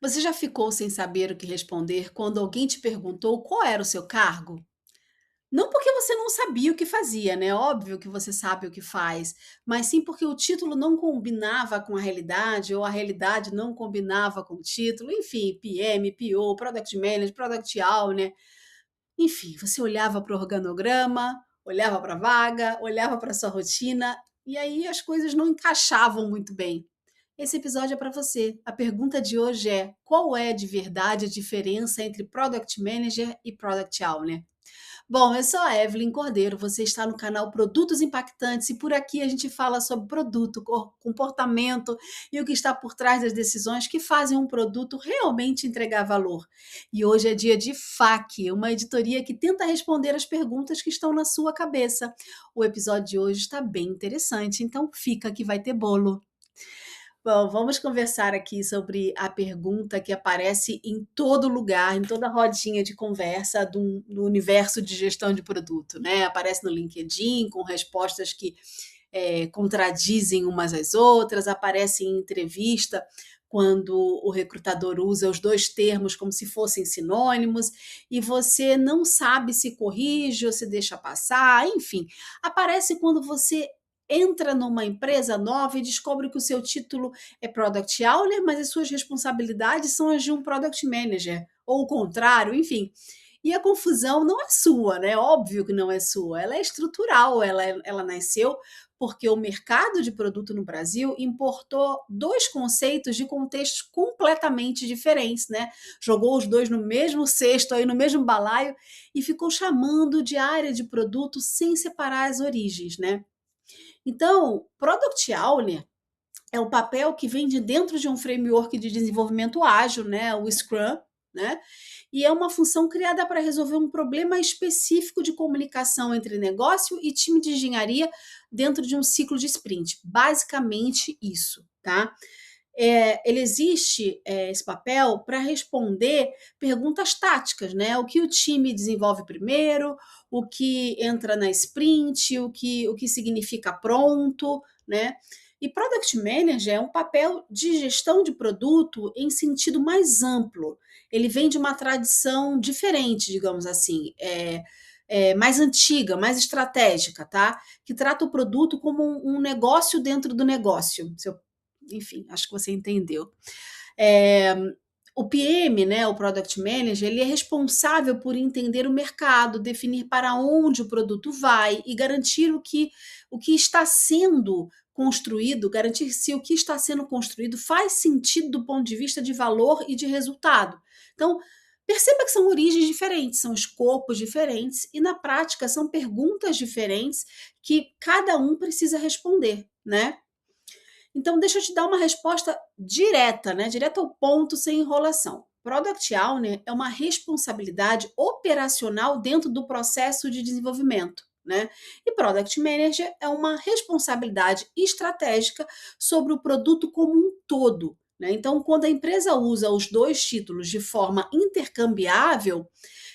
Você já ficou sem saber o que responder quando alguém te perguntou qual era o seu cargo? Não porque você não sabia o que fazia, né? Óbvio que você sabe o que faz, mas sim porque o título não combinava com a realidade, ou a realidade não combinava com o título. Enfim, PM, PO, Product Manager, Product Owner. Enfim, você olhava para o organograma, olhava para a vaga, olhava para a sua rotina, e aí as coisas não encaixavam muito bem. Esse episódio é para você. A pergunta de hoje é: qual é de verdade a diferença entre Product Manager e Product Owner? Bom, eu sou a Evelyn Cordeiro, você está no canal Produtos Impactantes e por aqui a gente fala sobre produto, comportamento e o que está por trás das decisões que fazem um produto realmente entregar valor. E hoje é dia de FAQ, uma editoria que tenta responder as perguntas que estão na sua cabeça. O episódio de hoje está bem interessante, então fica que vai ter bolo. Bom, vamos conversar aqui sobre a pergunta que aparece em todo lugar, em toda rodinha de conversa do universo de gestão de produto, né? Aparece no LinkedIn com respostas que contradizem umas às outras, aparece em entrevista quando o recrutador usa os dois termos como se fossem sinônimos e você não sabe se corrige ou se deixa passar, enfim, aparece quando você entra numa empresa nova e descobre que o seu título é Product Owner, mas as suas responsabilidades são as de um Product Manager, ou o contrário, enfim. E a confusão não é sua, né? Óbvio que não é sua, ela é estrutural, ela nasceu porque o mercado de produto no Brasil importou dois conceitos de contextos completamente diferentes, né? Jogou os dois no mesmo cesto, aí no mesmo balaio, e ficou chamando de área de produto sem separar as origens, né? Então, Product Owner é o papel que vem de dentro de um framework de desenvolvimento ágil, né, o Scrum, né? E é uma função criada para resolver um problema específico de comunicação entre negócio e time de engenharia dentro de um ciclo de sprint. Basicamente isso, tá? Ele existe, esse papel para responder perguntas táticas, né? O que o time desenvolve primeiro, o que entra na sprint, o que significa pronto, né? E Product Manager é um papel de gestão de produto em sentido mais amplo. Ele vem de uma tradição diferente, digamos assim, mais antiga, mais estratégica, tá? Que trata o produto como um negócio dentro do negócio. Se eu Enfim, acho que você entendeu. É, o PM, né, o Product Manager, ele é responsável por entender o mercado, definir para onde o produto vai e garantir o que está sendo construído, garantir se o que está sendo construído faz sentido do ponto de vista de valor e de resultado. Então, perceba que são origens diferentes, são escopos diferentes e, na prática, são perguntas diferentes que cada um precisa responder, né? Então, deixa eu te dar uma resposta direta, né? Direta ao ponto, sem enrolação. Product Owner é uma responsabilidade operacional dentro do processo de desenvolvimento, né? E Product Manager é uma responsabilidade estratégica sobre o produto como um todo, né? Então, quando a empresa usa os dois títulos de forma intercambiável,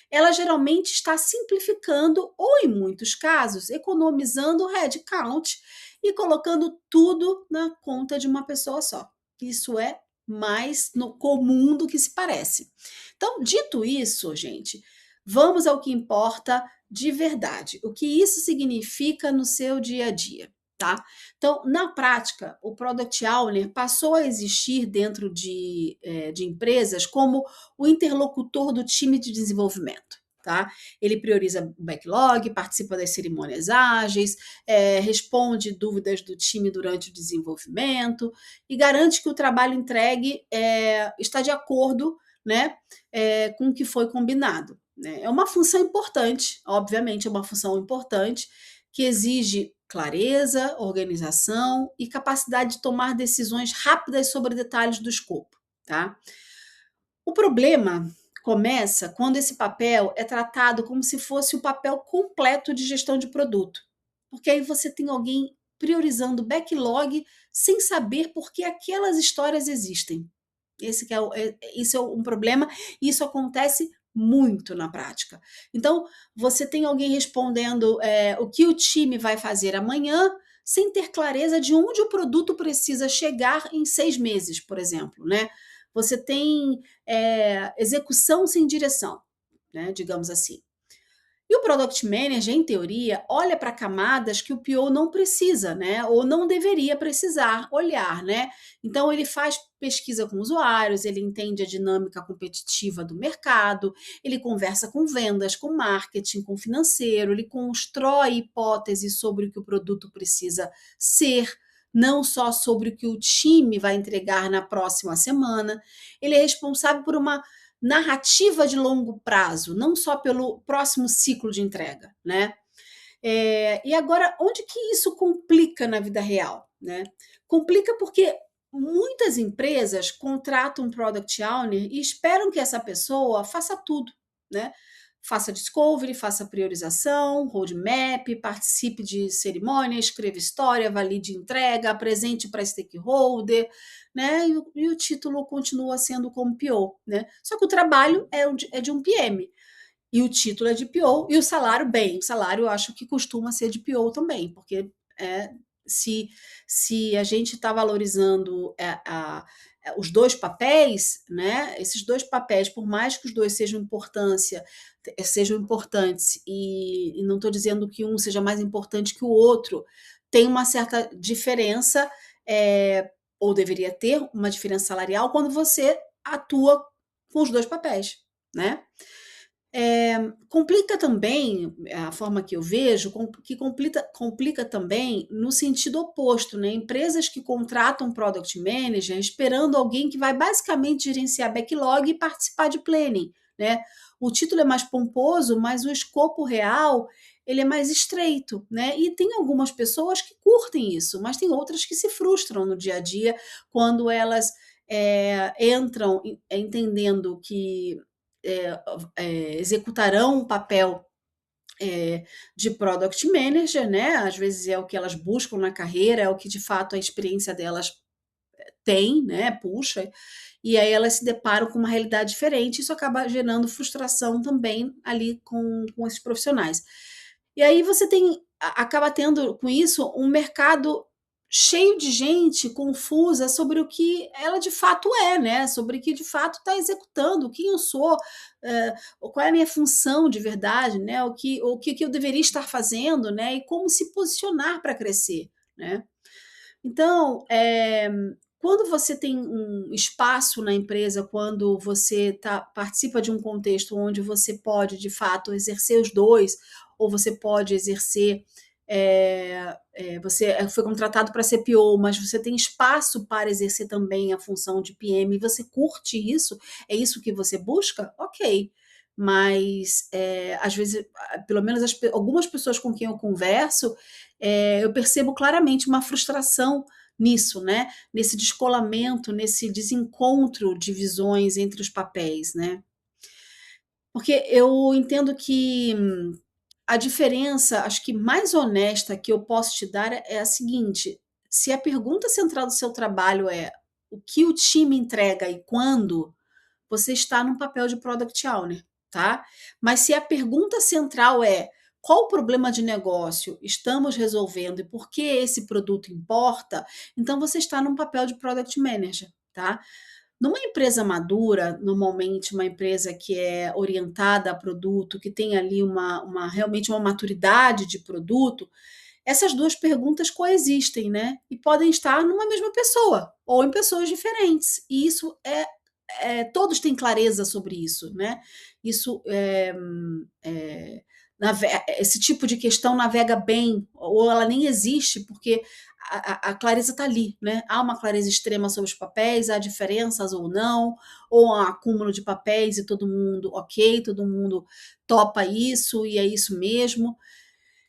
ela geralmente está simplificando ou, em muitos casos, economizando headcount e colocando tudo na conta de uma pessoa só. Isso é mais comum do que se parece. Então, dito isso, gente, vamos ao que importa de verdade. O que isso significa no seu dia a dia, tá? Então, na prática, o Product Owner passou a existir dentro de empresas como o interlocutor do time de desenvolvimento. Tá? Ele prioriza o backlog, participa das cerimônias ágeis, responde dúvidas do time durante o desenvolvimento e garante que o trabalho entregue está de acordo, né, com o que foi combinado. Né? É uma função importante, obviamente, é uma função importante que exige clareza, organização e capacidade de tomar decisões rápidas sobre detalhes do escopo. Tá? O problema começa quando esse papel é tratado como se fosse o papel completo de gestão de produto. Porque aí você tem alguém priorizando o backlog sem saber por que aquelas histórias existem. Isso é um problema e isso acontece muito na prática. Então, você tem alguém respondendo o que o time vai fazer amanhã, sem ter clareza de onde o produto precisa chegar em 6 meses, por exemplo, né? você tem execução sem direção, né, digamos assim. E o Product Manager, em teoria, olha para camadas que o PO não precisa, né? Ou não deveria precisar olhar, né? Então ele faz pesquisa com usuários, ele entende a dinâmica competitiva do mercado, ele conversa com vendas, com marketing, com financeiro, ele constrói hipóteses sobre o que o produto precisa ser, não só sobre o que o time vai entregar na próxima semana. Ele é responsável por uma narrativa de longo prazo, não só pelo próximo ciclo de entrega, né? E agora, onde que isso complica na vida real, né? Complica porque muitas empresas contratam um product owner e esperam que essa pessoa faça tudo, né? Faça discovery, faça priorização, roadmap, participe de cerimônia, escreva história, valide entrega, apresente para stakeholder, né? E o título continua sendo como PO, né? Só que o trabalho é de um PM. E o título é de PO, e o salário, bem, o salário eu acho que costuma ser de PO também, porque se, se a gente está valorizando os dois papéis, né? Esses dois papéis, por mais que os dois sejam importantes, e não estou dizendo que um seja mais importante que o outro, tem uma certa diferença, ou deveria ter uma diferença salarial quando você atua com os dois papéis, né? Complica também, a forma que eu vejo, que complica também no sentido oposto, né? Empresas que contratam Product Manager esperando alguém que vai basicamente gerenciar backlog e participar de planning, né? O título é mais pomposo, mas o escopo real ele é mais estreito, né? E tem algumas pessoas que curtem isso, mas tem outras que se frustram no dia a dia quando elas entram entendendo que é, executarão um papel de product manager, né? Às vezes é o que elas buscam na carreira, é o que de fato a experiência delas tem, né? Puxa, e aí elas se deparam com uma realidade diferente, isso acaba gerando frustração também ali com esses profissionais. E aí você acaba tendo com isso um mercado cheio de gente confusa sobre o que ela de fato é, né? Sobre o que de fato está executando, quem eu sou, qual é a minha função de verdade, né? O que eu deveria estar fazendo, né? E como se posicionar para crescer, né? Então, quando você tem um espaço na empresa, quando você participa de um contexto onde você pode, de fato, exercer os dois, ou você pode exercer. Você foi contratado para ser PO, mas você tem espaço para exercer também a função de PM, e você curte isso, é isso que você busca? Ok. Mas, às vezes, pelo menos algumas pessoas com quem eu converso, eu percebo claramente uma frustração nisso, né? Nesse descolamento, nesse desencontro de visões entre os papéis, né? Porque eu entendo que a diferença, acho que mais honesta que eu posso te dar é a seguinte: se a pergunta central do seu trabalho é o que o time entrega e quando, você está num papel de product owner, tá? Mas se a pergunta central é qual o problema de negócio estamos resolvendo e por que esse produto importa, então você está num papel de product manager, tá? Numa empresa madura, normalmente uma empresa que é orientada a produto, que tem ali realmente uma maturidade de produto, essas duas perguntas coexistem, né? E podem estar numa mesma pessoa ou em pessoas diferentes. E isso todos têm clareza sobre isso, né? Isso esse tipo de questão navega bem, ou ela nem existe, porque a clareza está ali, né? Há uma clareza extrema sobre os papéis, há diferenças ou há acúmulo de papéis e todo mundo, ok, todo mundo topa isso e é isso mesmo,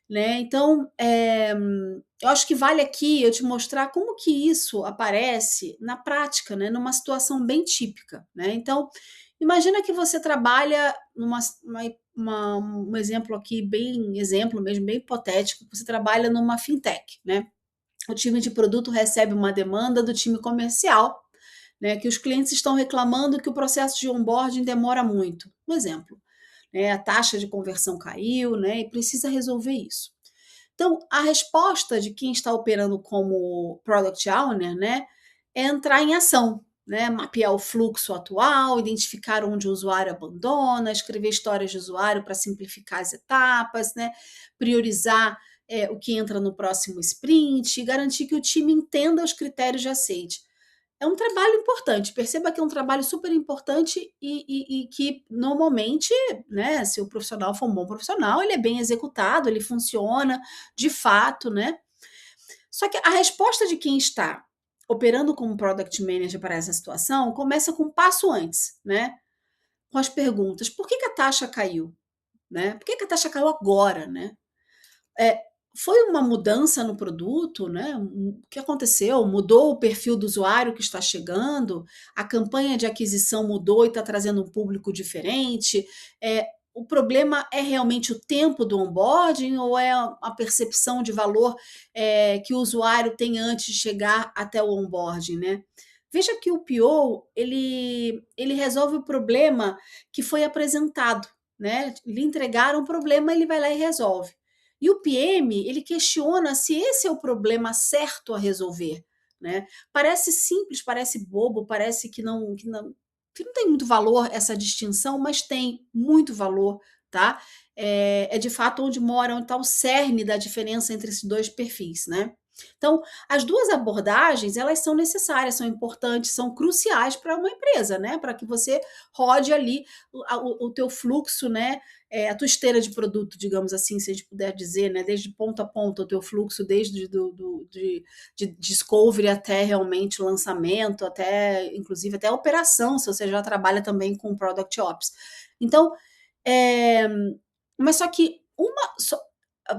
né? Então, eu acho que vale aqui eu te mostrar como que isso aparece na prática, né? Numa situação bem típica, né? Então, imagina que você trabalha um exemplo aqui, bem exemplo mesmo, bem hipotético, você trabalha numa fintech, né? O time de produto recebe uma demanda do time comercial, né? Que os clientes estão reclamando que o processo de onboarding demora muito. Um exemplo, né? A taxa de conversão caiu, né? E precisa resolver isso. Então, a resposta de quem está operando como product owner, né, é entrar em ação, né, mapear o fluxo atual, identificar onde o usuário abandona, escrever histórias de usuário para simplificar as etapas, né, priorizar o que entra no próximo sprint, garantir que o time entenda os critérios de aceite. É um trabalho importante, perceba que é um trabalho super importante e que normalmente, né, se o profissional for um bom profissional, ele é bem executado, ele funciona de fato, né? Só que a resposta de quem está operando como product manager para essa situação começa com um passo antes, né? Com as perguntas: por que a taxa caiu? Né? Por que a taxa caiu agora, né? É, foi uma mudança no produto, né? O que aconteceu? Mudou o perfil do usuário que está chegando, a campanha de aquisição mudou e está trazendo um público diferente. O problema é realmente o tempo do onboarding ou é a percepção de valor que o usuário tem antes de chegar até o onboarding, né? Veja que o PO ele resolve o problema que foi apresentado, né? Lhe entregaram um problema, ele vai lá e resolve. E o PM, ele questiona se esse é o problema certo a resolver, né? Parece simples, parece bobo, parece que não tem muito valor essa distinção, mas tem muito valor, tá? É de fato onde mora, onde está o cerne da diferença entre esses dois perfis, né? Então, as duas abordagens, elas são necessárias, são importantes, são cruciais para uma empresa, né? Para que você rode ali o teu fluxo, né? A tua esteira de produto, digamos assim, se a gente puder dizer, né? Desde ponta a ponta o teu fluxo, desde de discovery até realmente lançamento, até inclusive até a operação, se você já trabalha também com Product Ops. Então, é, mas só que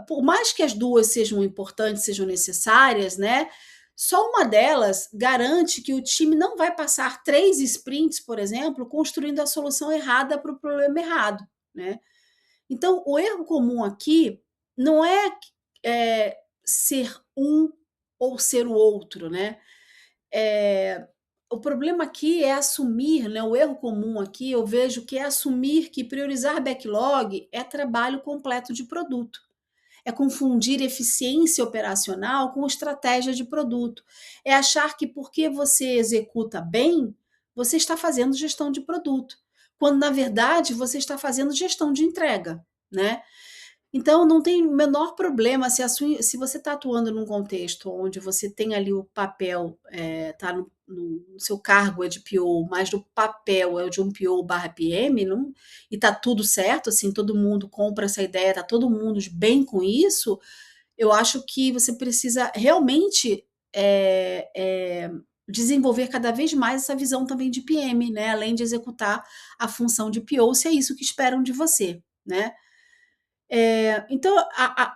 por mais que as duas sejam importantes, sejam necessárias, né? Só uma delas garante que o time não vai passar 3 sprints, por exemplo, construindo a solução errada para o problema errado, né? Então, o erro comum aqui não é ser um ou ser o outro, né? É, o problema aqui é assumir, né? O erro comum aqui eu vejo que é assumir que priorizar backlog é trabalho completo de produto. É confundir eficiência operacional com estratégia de produto. É achar que porque você executa bem, você está fazendo gestão de produto, quando na verdade você está fazendo gestão de entrega, né? Então, não tem o menor problema se você está atuando num contexto onde você tem ali o papel, está no seu cargo é de PO, mas o papel é o de um PO barra PM, não, e está tudo certo, assim, todo mundo compra essa ideia, está todo mundo bem com isso, eu acho que você precisa realmente desenvolver cada vez mais essa visão também de PM, né? Além de executar a função de PO, se é isso que esperam de você, né? Então,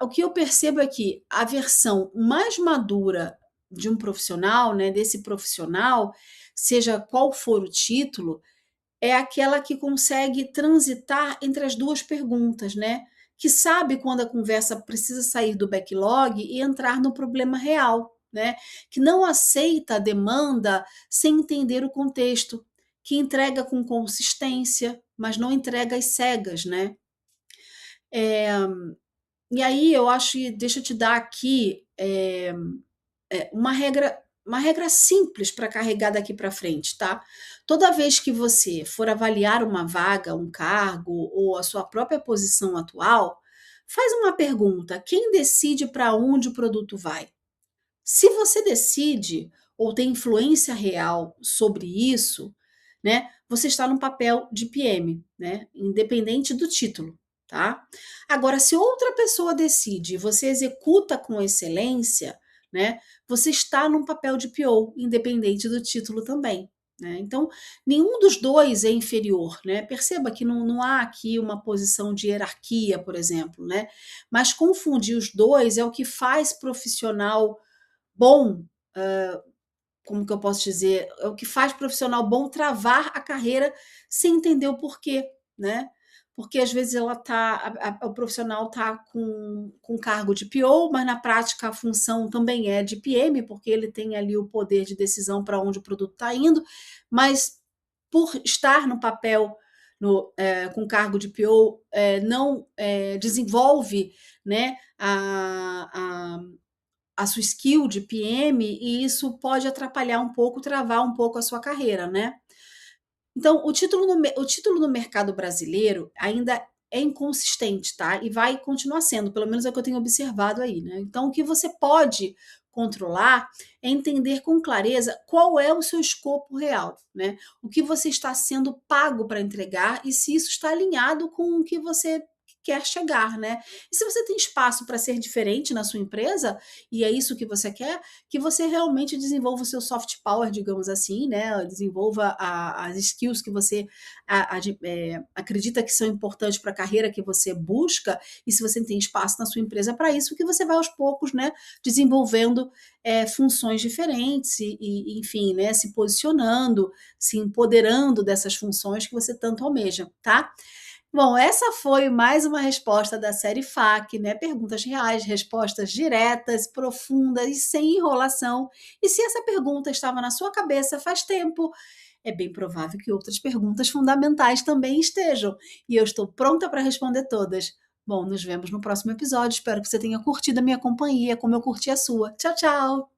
o que eu percebo é que a versão mais madura de um profissional, né, desse profissional, seja qual for o título, é aquela que consegue transitar entre as duas perguntas, né? Que sabe quando a conversa precisa sair do backlog e entrar no problema real, né? Que não aceita a demanda sem entender o contexto, que entrega com consistência, mas não entrega às cegas, né? É, e aí eu acho que deixa eu te dar aqui uma regra simples para carregar daqui para frente, tá? Toda vez que você for avaliar uma vaga, um cargo ou a sua própria posição atual, faz uma pergunta: quem decide para onde o produto vai? Se você decide ou tem influência real sobre isso, né, você está no papel de PM, né, independente do título, tá? Agora, se outra pessoa decide e você executa com excelência, né, você está num papel de PO, independente do título também. Né? Então, nenhum dos dois é inferior. Né? Perceba que não há aqui uma posição de hierarquia, por exemplo, né? Mas confundir os dois é o que faz profissional bom, como que eu posso dizer, é o que faz profissional bom travar a carreira sem entender o porquê, né? Porque às vezes o profissional está com cargo de PO, mas na prática a função também é de PM, porque ele tem ali o poder de decisão para onde o produto está indo, mas por estar no papel com cargo de PO, não desenvolve, né, a sua skill de PM e isso pode atrapalhar um pouco, travar um pouco a sua carreira, né. Então, o título no mercado brasileiro ainda é inconsistente, tá, e vai continuar sendo, pelo menos é o que eu tenho observado aí, né. Então o que você pode controlar é entender com clareza qual é o seu escopo real, né, o que você está sendo pago para entregar e se isso está alinhado com o que você quer chegar, né. E se você tem espaço para ser diferente na sua empresa, e é isso que você quer, que você realmente desenvolva o seu soft power, digamos assim, né, desenvolva as skills que você acredita que são importantes para a carreira que você busca, e se você tem espaço na sua empresa para isso, que você vai aos poucos, né, desenvolvendo funções diferentes enfim, né, se posicionando, se empoderando dessas funções que você tanto almeja, tá? Bom, essa foi mais uma resposta da série FAQ, né? Perguntas reais, respostas diretas, profundas e sem enrolação. E se essa pergunta estava na sua cabeça faz tempo, é bem provável que outras perguntas fundamentais também estejam. E eu estou pronta para responder todas. Bom, nos vemos no próximo episódio. Espero que você tenha curtido a minha companhia, como eu curti a sua. Tchau, tchau!